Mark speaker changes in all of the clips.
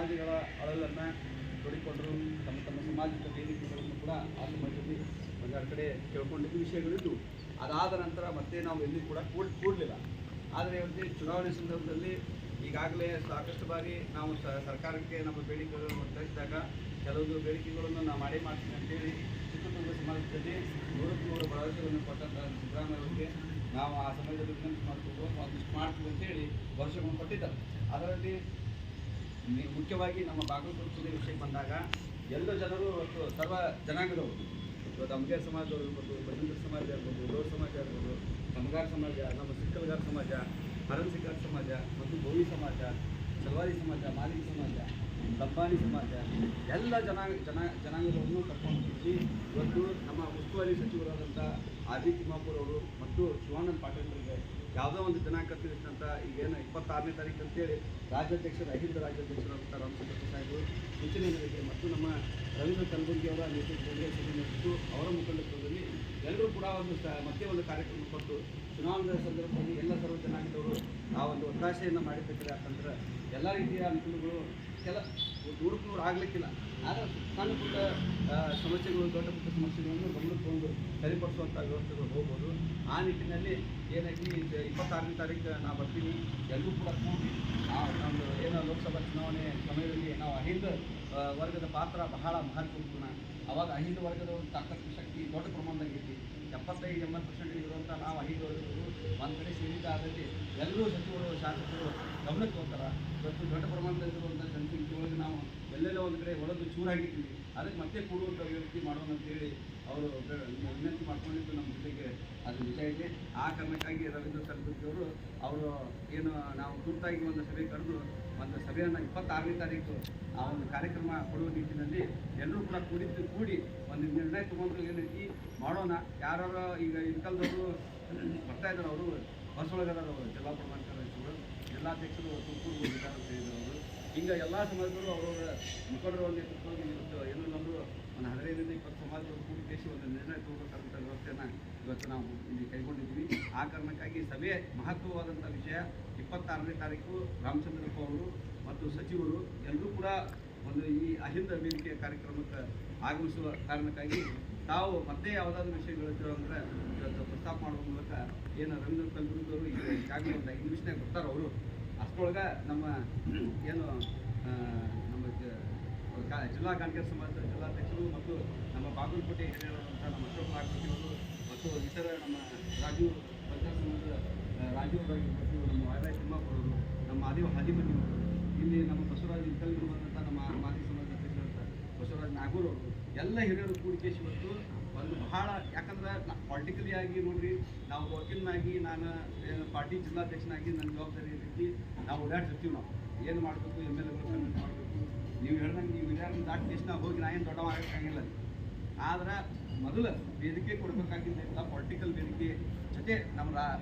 Speaker 1: ಸಮಾಜಗಳ ಅಳಲನ್ನು ತೊಡಿಕೊಂಡರು. ತಮ್ಮ ತಮ್ಮ ಸಮಾಜದ ವೇದಿಕೆಗಳನ್ನು ಕೂಡ ಆದ ಮಧ್ಯದಲ್ಲಿ ಒಂದೆರಡು ಕಡೆ ಕೇಳ್ಕೊಂಡಿದ್ದ ವಿಷಯಗಳಿದ್ದು, ಅದಾದ ನಂತರ ಮತ್ತೆ ನಾವು ಎಲ್ಲಿ ಕೂಡ ಕೂಡಲಿಲ್ಲ. ಆದರೆ ಇವತ್ತು ಚುನಾವಣೆ ಸಂದರ್ಭದಲ್ಲಿ ಈಗಾಗಲೇ ಸಾಕಷ್ಟು ಬಾರಿ ನಾವು ಸರ್ಕಾರಕ್ಕೆ ನಮ್ಮ ಬೇಡಿಕೆಗಳನ್ನು ಒತ್ತಾಯಿಸಿದಾಗ ಕೆಲವೊಂದು ಬೇಡಿಕೆಗಳನ್ನು ನಾವು ಮಾಡ್ತೀನಿ ಅಂತೇಳಿ ಚಿತ್ರದುರ್ಗ ಸಮಾಜದಲ್ಲಿ 100 ಭರವಸೆಗಳನ್ನು ಕೊಟ್ಟಂಥ ಸಿದ್ದರಾಮಯ್ಯ ಅವರಿಗೆ ನಾವು ಆ ಸಮಯದಲ್ಲಿ ವಿನಂತಿ ಮಾಡ್ತೀವಿ, ಒಂದಿಷ್ಟು ಮಾಡ್ತೀವಿ ಅಂತೇಳಿ ಭರವಸೆಗಳನ್ನು ಕೊಟ್ಟಿದ್ದಾರೆ. ಅದರಲ್ಲಿ ಮುಖ್ಯವಾಗಿ ನಮ್ಮ ಬಾಗಲಕೋಟೆ ಜಿಲ್ಲೆ ವಿಷಯಕ್ಕೆ ಬಂದಾಗ ಎಲ್ಲ ಜನರು ಇವತ್ತು ಸರ್ವ ಜನಾಂಗದವರು, ಇವತ್ತು ಅಂಬೇರ್ ಸಮಾಜದವರು ಇರ್ಬೋದು, ಬಜಂದ್ರ ಸಮಾಜ ಇರ್ಬೋದು, ಲೋರ್ ಸಮಾಜ ಇರ್ಬೋದು, ಕಮಗಾರ ಸಮಾಜ, ನಮ್ಮ ಸಿಕ್ಕಲ್ಗಾರ ಸಮಾಜ, ಹರನ್ ಸಿಕ್ಕಾರ ಸಮಾಜ ಮತ್ತು ಗೋವಿ ಸಮಾಜ, ಸಲ್ವಾರಿ ಸಮಾಜ, ಮಾಲಿಕ್ ಸಮಾಜ, ಲಂಬಾಣಿ ಸಮಾಜ ಎಲ್ಲ ಜನಾಂಗದವರನ್ನು ಕರ್ಕೊಂಡು ಇವತ್ತು ನಮ್ಮ ಉಸ್ತುವಾರಿ ಸಚಿವರಾದಂಥ ಆದಿ ತಿಮ್ಮಾಪುರ್ ಅವರು ಮತ್ತು ಶಿವಾನಂದ ಪಾಟೀಲ್ರಿಗೆ ಯಾವುದೋ ಒಂದು ಜನಾಂಗ ತಿಳಿಸಿದಂಥ ಈಗೇನು 26ನೇ ತಾರೀಕು ಅಂತೇಳಿ ರಾಜ್ಯಾಧ್ಯಕ್ಷರು ಅಹಿಂದ ರಾಜ್ಯಾಧ್ಯಕ್ಷರಾದಂಥ ರಾಮಚಂದ್ರ ಸಾಹೇಬರು ಸೂಚನೆ ಮೇರೆಗೆ ಮತ್ತು ನಮ್ಮ ರವೀಂದ್ರ ಕಲಬುರ್ಗಿ ಅವರ ನೇತೃತ್ವದಲ್ಲಿ ಸಭೆ ನಡೆಸಿದ್ದು ಅವರ ಮುಖಂಡತ್ವದಲ್ಲಿ ಎಲ್ಲರೂ ಕೂಡ ಮತ್ತೆ ಒಂದು ಕಾರ್ಯಕ್ರಮ ಕೊಟ್ಟು ಚುನಾವಣೆ ಸಂದರ್ಭದಲ್ಲಿ ಎಲ್ಲ ಸರ್ವ ಜನಾಂಗದವರು ಆ ಒಂದು ಒತ್ತಾಸೆಯನ್ನು ಮಾಡಿರ್ತಾರೆ. ಯಾಕಂದ್ರೆ ಎಲ್ಲ ರೀತಿಯ ಅನುಕೂಲಗಳು ನೂರಕ್ಕೆ ಆಗಲಿಕ್ಕಿಲ್ಲ. ಆದರೆ ಸಣ್ಣ ಪುಟ್ಟ ಸಮಸ್ಯೆಗಳು, ದೊಡ್ಡ ಪುಟ್ಟ ಸಮಸ್ಯೆಗಳನ್ನು ಗಮನಕ್ಕೆ ತಗೊಂಡು ಸರಿಪಡಿಸುವಂಥ ವ್ಯವಸ್ಥೆಗಳು ಹೋಗ್ಬೋದು. ಆ ನಿಟ್ಟಿನಲ್ಲಿ ಏನಾಗಿ 26ನೇ ತಾರೀಕು ನಾವು ಬರ್ತೀನಿ, ಎಲ್ಲರೂ ಕೂಡ ಕೂಡಿ ನಮ್ಮದು ಏನೋ ಲೋಕಸಭಾ ಚುನಾವಣೆ ಸಮಯದಲ್ಲಿ ನಾವು ಅಹಿಂದ ವರ್ಗದ ಪಾತ್ರ ಬಹಳ ಮಹತ್ವಪೂರ್ಣ. ಅವಾಗ ಅಹಿಂದ ವರ್ಗದ ಒಂದು ತಾಕತ್ತು ಶಕ್ತಿ ದೊಡ್ಡ ಪ್ರಮಾಣದಾಗೈತಿ. 75-80% ಇರುವಂಥ ನಾವು ಅಹಿಂದ ವರ್ಗದವರು ಒಂದು ಕಡೆ ಸೇರಿದ್ದಾದಲ್ಲಿ ಎಲ್ಲರೂ ಸಚಿವರು, ಶಾಸಕರು ಗಮನಕ್ಕೆ ಹೋಗ್ತಾರೆ. ಇವತ್ತು ದೊಡ್ಡ ಪ್ರಮಾಣದಲ್ಲಿರುವಂಥ ಜನಸಂಖ್ಯೆಯೊಳಗೆ ನಾವು ಎಲ್ಲೆಲ್ಲೋ ಒಂದು ಕಡೆ ಒಳಗೆ ಚೂರಾಗಿದ್ದೀವಿ, ಅದಕ್ಕೆ ಮತ್ತೆ ಕೂಡುವಂಥ ವ್ಯವಸ್ಥೆ ಮಾಡೋಣ ಅಂತೇಳಿ ಅವರು ವಿನಂತಿ ಮಾಡ್ಕೊಂಡಿದ್ದು ನಮ್ಮ ಜೊತೆಗೆ ಅದು ನಿಜ ಇದೆ. ಆ ಕಾರಣಕ್ಕಾಗಿ ರವೀಂದ್ರ ಕಲಬುರ್ಗಿ ಅವರು ಏನು ನಾವು ತುರ್ತಾಗಿ ಒಂದು ಸಭೆ ಕರೆದು ಒಂದು ಸಭೆಯನ್ನು 26ನೇ ತಾರೀಕು ಆ ಒಂದು ಕಾರ್ಯಕ್ರಮ ಕೊಡುವ ನಿಟ್ಟಿನಲ್ಲಿ ಎಲ್ಲರೂ ಕೂಡ ಕೂಡಿ ಒಂದು ನಿರ್ಣಯ ತೊಗೊಂಡು ಏನೈತಿ ಮಾಡೋಣ. ಯಾರು ಈಗ ಇನ್ಕಲ್ದವರು ಬರ್ತಾ ಇದ್ದಾರೆ, ಅವರು ಬಸವಳಗದವರು ಜಿಲ್ಲಾ ಪ್ರಮಾಣಿಕರು, ಜಿಲ್ಲಾಧ್ಯಕ್ಷರು ತುಮಕೂರು ಹೋಗಿದ್ದಾರೆ ಅಂತ ಹೇಳಿದರು. ಅವರು ಹಿಂಗೆ ಎಲ್ಲ ಸಮಾಜಗಳು ಅವರವರ ಮುಖಂಡರ ಒಂದು ನೇತೃತ್ವದಲ್ಲಿ ಇವತ್ತು ಏನೋ ನಮ್ಮದು ಒಂದು 15-20 ಸಮಾಜಗಳು ಕೂಡಿಸಿ ಒಂದು ನಿರ್ಣಯ ತಗೋಬೇಕಾದಂಥ ವ್ಯವಸ್ಥೆಯನ್ನು ಇವತ್ತು ನಾವು ಇಲ್ಲಿ ಕೈಗೊಂಡಿದ್ದೀವಿ. ಆ ಕಾರಣಕ್ಕಾಗಿ ಸಭೆ ಮಹತ್ವವಾದಂಥ ವಿಷಯ 26ನೇ ತಾರೀಕು ರಾಮಚಂದ್ರಪ್ಪ ಅವರು ಮತ್ತು ಸಚಿವರು ಎಲ್ಲರೂ ಕೂಡ ಒಂದು ಈ ಅಹಿಂದ ವೇದಿಕೆಯ ಕಾರ್ಯಕ್ರಮಕ್ಕೆ ಆಗಮಿಸುವ ಕಾರಣಕ್ಕಾಗಿ ತಾವು ಮತ್ತೆ ಯಾವುದಾದ್ರೂ ವಿಷಯಗಳಿದ್ರು ಅಂದರೆ ಇವತ್ತು ಪ್ರಸ್ತಾಪ ಮಾಡುವ ಮೂಲಕ ಏನು ರವೀಂದ್ರ ಕಲಬುರ್ಗಿ ಅವರು ಈಗಾಗಲೇ ಒಂದು 5 ನಿಮಿಷನಾಗ ಬರ್ತಾರೆ. ಅವರು ಅಷ್ಟರೊಳಗೆ ನಮ್ಮ ಏನು ನಮ್ಮ ಜಿಲ್ಲಾ ಕಾಂಗ್ರೆಸ್ ಸಮಾಜದ ಜಿಲ್ಲಾಧ್ಯಕ್ಷರು ಮತ್ತು ನಮ್ಮ ಬಾಗಲಕೋಟೆ ಹಿರಿಯರಾದಂಥ ನಮ್ಮ ಅಶೋಕ್ ನಾಗಪತಿಯವರು ಮತ್ತು ಇತರ ನಮ್ಮ ರಾಜೀವ್ ಪಂಚಾಯತ್ ಸಮಾಜದ ರಾಜೀವ್ ಆಗಿರ್ಬೋದು, ನಮ್ಮ ವಾಯರಾಯ್ ತಿಮ್ಮಾಪುರವರು, ನಮ್ಮ ಹಾದಿಮನಿಯವರು, ಇಲ್ಲಿ ನಮ್ಮ ಬಸವರಾಜ್ ಇಂಕಲ್ಗಿ ಬಂದಂಥ ನಮ್ಮ ಮಾದಿ ಸಮಾಜದ ಅಧ್ಯಕ್ಷರಾದಂಥ ಬಸವರಾಜ್ ನಾಗೂರ್ ಅವರು ಎಲ್ಲ ಹಿರಿಯರು ಕೂಡಿಕೇಶ್ ಇವತ್ತು ಒಂದು ಬಹಳ, ಯಾಕಂದ್ರೆ ಪಾಲಿಟಿಕಲಿ ಆಗಿ ನೋಡ್ರಿ, ನಾವು ವಕೀಲನಾಗಿ ನಾನು ಪಾರ್ಟಿ ಜಿಲ್ಲಾಧ್ಯಕ್ಷನಾಗಿ ನನ್ನ ಜವಾಬ್ದಾರಿ ರೀತಿ ನಾವು ಓಡಾಡ್ತಿರ್ತೀವಿ. ನಾವು ಏನು ಮಾಡಬೇಕು, MLAಗಳು ಕನ್ವಿನ್ಸ್ ಮಾಡಬೇಕು, ನೀವು ಹೇಳ್ದಂಗೆ ನೀವು ಹಿರಿಯರನ್ನು ದಾಟಿ ದೇಶ ನಾವು ಹೋಗಿ ನಾ ಏನು ದೊಡ್ಡವಾಗಕ್ಕಾಗಿಲ್ಲ. ಆದ್ರೆ ಮೊದಲು ವೇದಿಕೆ ಕೊಡಬೇಕಾಗಿದ್ದ ಪೊಲಿಟಿಕಲ್ ವೇದಿಕೆ ಜೊತೆ ನಮ್ಮ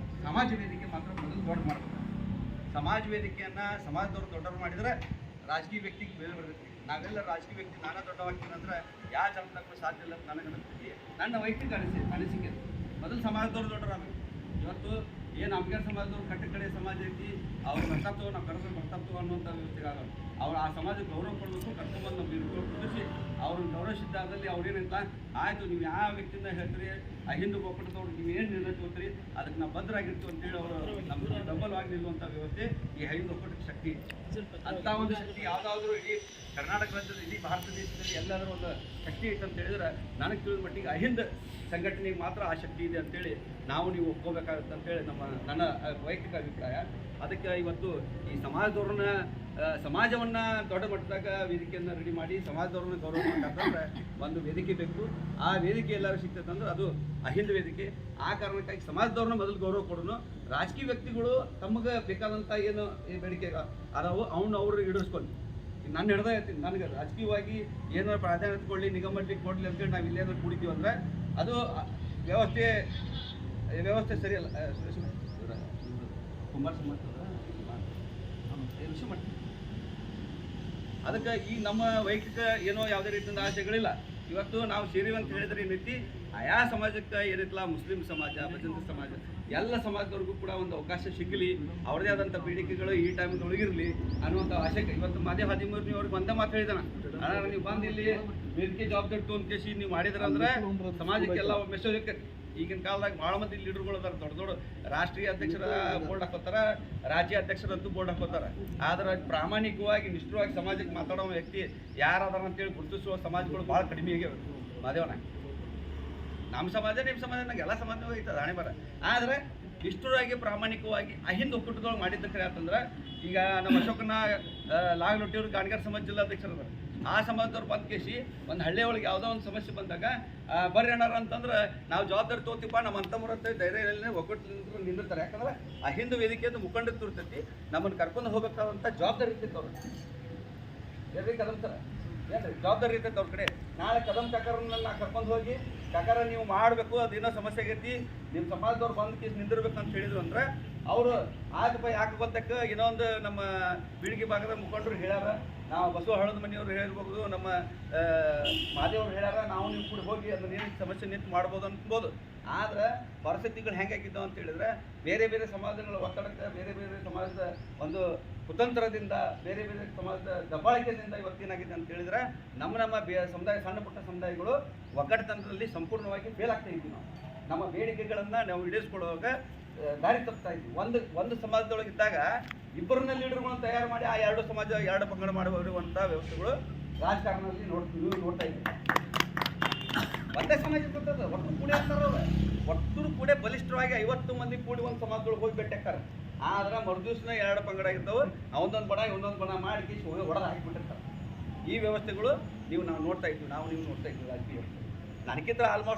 Speaker 1: ಸಮಾಜ ವೇದಿಕೆ ಮಾತ್ರ ಮೊದಲು ದೊಡ್ಡ ಮಾಡಬೇಕು. ಸಮಾಜ ವೇದಿಕೆಯನ್ನು ಸಮಾಜದವ್ರು ದೊಡ್ಡವ್ರು ಮಾಡಿದರೆ ರಾಜಕೀಯ ವ್ಯಕ್ತಿಗೆ ಬೇರೆ ಬರ್ತೈತಿ. ನಾವೆಲ್ಲ ರಾಜಕೀಯ ವ್ಯಕ್ತಿ ನಾನಾ ದೊಡ್ಡವಾಗ್ತೀನಿ ಅಂದ್ರೆ ಯಾವ ಜನತಕ್ಕೂ ಸಾಧ್ಯ ಇಲ್ಲ ಅಂತ ನನಗೆ ಅನಿಸ್ತೈತಿ. ನನ್ನ ವೈಯಕ್ತಿಕ ಅನಿಸಿಕೆ ಮೊದಲು ಸಮಾಜದವ್ರು ದೊಡ್ಡರಾಗಬೇಕು. ಇವತ್ತು ಏನು ಅಂಬೇರ್ ಸಮಾಜದವ್ರು ಕಡೆ ಸಮಾಜ ಐತಿ, ಅವ್ರು ಬರ್ತಾಪ್ತವ ನಾವು ಕರೆದ್ರೆ ಬರ್ತಾಪ್ತವ ಅನ್ನೋಂಥ ವ್ಯವಸ್ಥೆಗಾಗಲ್ಲ. ಅವ್ರು ಆ ಸಮಾಜಕ್ಕೆ ಗೌರವ ಕೊಡಬೇಕು, ಕರ್ಕೊಂಡ್ಬಂದು ನಮ್ಮ ಇರುಗಳು ಕುದಿಸಿ ಅವ್ರನ್ನ ಗೌರವಿಸಿದ್ದಾದಲ್ಲಿ ಅವ್ರೇನಂತ ಆಯಿತು, ನೀವು ಯಾವ ವ್ಯಕ್ತಿಯಿಂದ ಹೇಳ್ತೀರಿ, ಅಹಿಂದ ಒಕ್ಕೂಟದವ್ರು ನೀವು ಏನು ನಿರ್ಣಯ ತಗೋತೀರಿ ಅದಕ್ಕೆ ನಾವು ಭದ್ರಾಗಿರ್ತೀವಿ ಅಂತೇಳಿ ಅವರು ನಮ್ಮ ಡಬಲ್ವಾಗಿ ನಿಲ್ಲುವಂಥ ವ್ಯವಸ್ಥೆ ಈ ಅಹಿಂದ ಒಕ್ಕೂಟಕ್ಕೆ ಶಕ್ತಿ. ಅಂಥ ಒಂದು ಶಕ್ತಿ ಯಾವುದಾದ್ರೂ ಇಡೀ ಕರ್ನಾಟಕ ರಾಜ್ಯದ ಇಡೀ ಭಾರತ ದೇಶದಲ್ಲಿ ಎಲ್ಲಾದರೂ ಒಂದು ಶಕ್ತಿ ಐತೆ ಅಂತ ಹೇಳಿದ್ರೆ ನನಗೆ ತಿಳಿದ ಮಟ್ಟಿಗೆ ಅಹಿಂದ ಸಂಘಟನೆಗೆ ಮಾತ್ರ ಆ ಶಕ್ತಿ ಇದೆ ಅಂತೇಳಿ ನಾವು ನೀವು ಒಪ್ಕೋಬೇಕಾಗುತ್ತೆ ಅಂತೇಳಿ ನನ್ನ ವೈಯಕ್ತಿಕ ಅಭಿಪ್ರಾಯ. ಅದಕ್ಕೆ ಇವತ್ತು ಈ ಸಮಾಜವನ್ನು ದೊಡ್ಡ ಮಟ್ಟದಾಗ ವೇದಿಕೆಯನ್ನು ರೆಡಿ ಮಾಡಿ ಸಮಾಜದವ್ರನ್ನ ಗೌರವ ಮಾಡಬೇಕಂತಂದ್ರೆ ಒಂದು ವೇದಿಕೆ ಬೇಕು. ಆ ವೇದಿಕೆ ಎಲ್ಲರೂ ಸಿಗ್ತೈತೆ ಅಂದ್ರೆ ಅದು ಅಹಿಂದ ವೇದಿಕೆ. ಆ ಕಾರಣಕ್ಕಾಗಿ ಸಮಾಜದವ್ರನ್ನ ಮೊದಲು ಗೌರವ ಕೊಡೋನು. ರಾಜಕೀಯ ವ್ಯಕ್ತಿಗಳು ತಮಗೆ ಬೇಕಾದಂಥ ಏನು ಬೇಡಿಕೆ ಅದಾವು ಅವ್ರು ಈಡೇರಿಸ್ಕೊಂಡು ನಾನು ಹಿಡ್ದ ಇರ್ತೀನಿ. ನನಗೆ ರಾಜಕೀಯವಾಗಿ ಏನಾದ್ರು ಪ್ರಾಧಾನ್ಯತೆ ಕೊಡಲಿ, ನಿಗಮ ಮಾಡ್ಲಿಕ್ಕೆ ಕೊಡಲಿ ಅಂತೇಳಿ ನಾವು ಇಲ್ಲೇನಾದ್ರು ಕುಡಿತೀವಿ ಅಂದರೆ ಅದು ವ್ಯವಸ್ಥೆ ಸರಿಯಲ್ಲ. ಕುಮಾರ ಸಮಾಜ ವಿಷಯ ಮಾಡ್ತೀವಿ. ಅದಕ್ಕೆ ಈ ನಮ್ಮ ವೈಯಕ್ತಿಕ ಏನೋ ಯಾವುದೇ ರೀತಿಯಿಂದ ಆಸೆಗಳಿಲ್ಲ. ಇವತ್ತು ನಾವು ಸೇರಿವಿ ಅಂತ ಹೇಳಿದ್ರೆ ಏನೈತಿ, ಆಯಾ ಸಮಾಜಕ್ಕೆ ಏನೈತಲ್ಲ, ಮುಸ್ಲಿಂ ಸಮಾಜ, ಬಜಂತ ಸಮಾಜ ಎಲ್ಲ ಸಮಾಜದವ್ರಿಗೂ ಕೂಡ ಒಂದು ಅವಕಾಶ ಸಿಗಲಿ, ಅವ್ರದೇ ಆದಂಥ ಬೇಡಿಕೆಗಳು ಈ ಟೈಮ್ದೊಳಗಿರಲಿ ಅನ್ನುವಂಥ ಆಶೆಗೆ ಇವತ್ತು ಮಾದೇ ಹಾದಿಮೂರ್ನಿ ಅವ್ರಿಗೆ ಒಂದೇ ಮಾತು ಹೇಳಿದಾನ, ಅಣ್ಣ ನೀವು ಬಂದು ಇಲ್ಲಿ ವೇದಿಕೆ ಜವಾಬ್ದಾರಿ ತೊಗೊಂಡ್ಕೇಸಿ ನೀವು ಮಾಡಿದ್ರಂದ್ರೆ ಸಮಾಜಕ್ಕೆಲ್ಲ ಮೆಸೇಜ್ ಆಕೈತಿ. ಈಗಿನ ಕಾಲದಾಗ ಭಾಳ ಮಂದಿ ಲೀಡರ್ಗಳು ಅದಾರ, ದೊಡ್ಡ ದೊಡ್ಡ ರಾಷ್ಟ್ರೀಯ ಅಧ್ಯಕ್ಷರ ಬೋರ್ಡ್ ಹಾಕೋತಾರ, ರಾಜ್ಯ ಅಧ್ಯಕ್ಷರಂತೂ ಬೋರ್ಡ್ ಹಾಕೋತಾರ. ಆದ್ರೆ ಪ್ರಾಮಾಣಿಕವಾಗಿ ನಿಷ್ಠವಾಗಿ ಸಮಾಜಕ್ಕೆ ಮಾತಾಡೋ ವ್ಯಕ್ತಿ ಯಾರದಾರ ಅಂತೇಳಿ ಗುರುತಿಸುವ ಸಮಾಜಗಳು ಭಾಳ ಕಡಿಮೆ ಆಗ್ಯಾವ ಮಾದೇವನ. ನಮ್ಮ ಸಮಾಜ ನಿಮ್ಮ ಸಮಾಜ ನಂಗೆ ಎಲ್ಲ ಸಮಾಜವೂ ಐತದ ಹಣೆ ಬರ. ಆದರೆ ಇಷ್ಟರಾಗಿ ಪ್ರಾಮಾಣಿಕವಾಗಿ ಅಹಿಂದ ಒಕ್ಕೂಟದೊಳಗೆ ಮಾಡಿದ್ದ ಕರೆ ಅಂತಂದ್ರೆ ಈಗ ನಮ್ಮ ಅಶೋಕನ ಲಾಗಲೊಟ್ಟಿಯವರು ಗಾಣಿಗಾರ ಸಮಾಜ ಜಿಲ್ಲಾಧ್ಯಕ್ಷರು ಆ ಸಮಾಜದವ್ರು ಬಂದು ಕೇಸಿ ಒಂದು ಹಳ್ಳಿ ಒಳಗೆ ಯಾವುದೋ ಒಂದು ಸಮಸ್ಯೆ ಬಂದಾಗ ಬರ್ರಿ ಅಣ್ಣಾರ ಅಂತಂದ್ರೆ ನಾವು ಜವಾಬ್ದಾರಿ ತಗೋತೀಪ್ಪ, ನಮ್ಮ ಅಂತಮರತ್ತೆ ಧೈರ್ಯ ಒಕ್ಕೂಟದಿಂದ ನಿಂದಿರ್ತಾರೆ. ಯಾಕಂದ್ರೆ ಆ ಹಿಂದೂ ವೇದಿಕೆಯಿಂದ ಮುಖಂಡತ್ವ ಇರ್ತೈತಿ, ನಮ್ಮನ್ನು ಕರ್ಕೊಂಡು ಹೋಗಬೇಕಾದಂಥ ಜವಾಬ್ದಾರಿ ಇರ್ತೈತೆ ಅವ್ರು. ಎಲ್ರಿ ಕದಮ್ತಾರ ಏನ್ರಿ ಜವಾಬ್ದಾರಿ ಇರ್ತೈತೆ ಅವ್ರ ಕಡೆ. ನಾಳೆ ಕದಮ್ ಕಾಕರನ್ನೆಲ್ಲ ಕರ್ಕೊಂಡು ಹೋಗಿ ಕಾಕಾರ ನೀವು ಮಾಡಬೇಕು, ಅದೇನೋ ಸಮಸ್ಯೆ ಆಗೈತಿ, ನಿಮ್ಮ ಸಮಾಜದವ್ರು ಬಂದು ಕೇಸ್ ನಿಂದಿರ್ಬೇಕು ಅಂತ ಹೇಳಿದ್ರು ಅಂದ್ರೆ ಅವರು ಆಗಪ್ಪ ಯಾಕೆ ಗೊತ್ತಕ್ಕೆ ಇನ್ನೊಂದು ನಮ್ಮ ಬೀಳಿಗೆ ಭಾಗದ ಮುಖಂಡರು ಹೇಳ್ಯಾರ, ನಾವು ಬಸವ ಹಳದ ಮನೆಯವರು ಹೇಳಿರ್ಬೋದು, ನಮ್ಮ ಮಾದೇವ್ರು ಹೇಳ್ಯಾರ, ನಾವು ನೀವು ಕೂಡ ಹೋಗಿ ಅದನ್ನೇನು ಸಮಸ್ಯೆ ನಿಂತು ಮಾಡ್ಬೋದು ಅನ್ಬೋದು. ಆದ್ರೆ ಪರಿಸ್ಥಿತಿಗಳು ಹೆಂಗಾಗಿದ್ದಾವೆ ಅಂತ ಹೇಳಿದ್ರೆ ಬೇರೆ ಬೇರೆ ಸಮಾಜಗಳ ಒತ್ತಡಕ್ಕೆ, ಬೇರೆ ಬೇರೆ ಸಮಾಜದ ಒಂದು ಕುತಂತ್ರದಿಂದ, ಬೇರೆ ಬೇರೆ ಸಮಾಜದ ದಬ್ಬಾಳಿಕೆಯಿಂದ ಇವತ್ತೇನಾಗಿದೆ ಅಂತ ಹೇಳಿದ್ರೆ ನಮ್ಮ ಸಮುದಾಯ, ಸಣ್ಣ ಪುಟ್ಟ ಸಮುದಾಯಗಳು ಒಗ್ಗಟ್ಟತನದಲ್ಲಿ ಸಂಪೂರ್ಣವಾಗಿ ಫೇಲ್ ಆಗ್ತಾ ಇದ್ವಿ. ನಮ್ಮ ಬೇಡಿಕೆಗಳನ್ನು ನಾವು ಈಡೇರಿಸ್ಕೊಳ್ಳುವಾಗ ದಾರಿ ತಪ್ತಾ ಇದ್ವಿ. ಒಂದು ಸಮಾಜದೊಳಗಿದ್ದಾಗ ಇಬ್ಬರನ್ನ ಲೀಡರ್ಗಳನ್ನು ತಯಾರು ಮಾಡಿ ಆ ಎರಡು ಸಮಾಜ ಎರಡು ಪಂಗಡ ಮಾಡುವಂಥ ವ್ಯವಸ್ಥೆಗಳು ರಾಜಕಾರಣದಲ್ಲಿ ನೋಡ್ತಾ ಇದ್ವಿ. ಒಂದೇ ಸಮಾಜ ಬರ್ತದೆ, ಒಟ್ಟು ಕೂಡೆ ಅಂತಾರಲ್ಲ, ಒಟ್ಟು ಕೂಡೆ ಬಲಿಷ್ಠವಾಗಿ 50 ಮಂದಿ ಕೂಡಿ ಒಂದು ಸಮಾಜದೊಳಗೆ ಹೋಗಿ ಬೆಟ್ಟಾಕ್ತಾರೆ. ಆದ್ರೆ ಮರುದಿವ್ಸನ ಎರಡು ಪಂಗಡ ಆಗಿರ್ತಾವೆ, ಅವನೊಂದು ಬಣ ಇನ್ನೊಂದು ಬಣ ಮಾಡಿ ಹೊಡೆದು ಹಾಕಿಬಿಟ್ಟಿರ್ತಾರೆ. ಈ ವ್ಯವಸ್ಥೆಗಳು ನಾವು ನೋಡ್ತಾ ಇದ್ವಿ, ನೀವು ನೋಡ್ತಾ ಇದ್ವಿ ರಾಜಕೀಯ. ನನಗಿಂತ ಆಲ್ಮೋಸ್ಟ್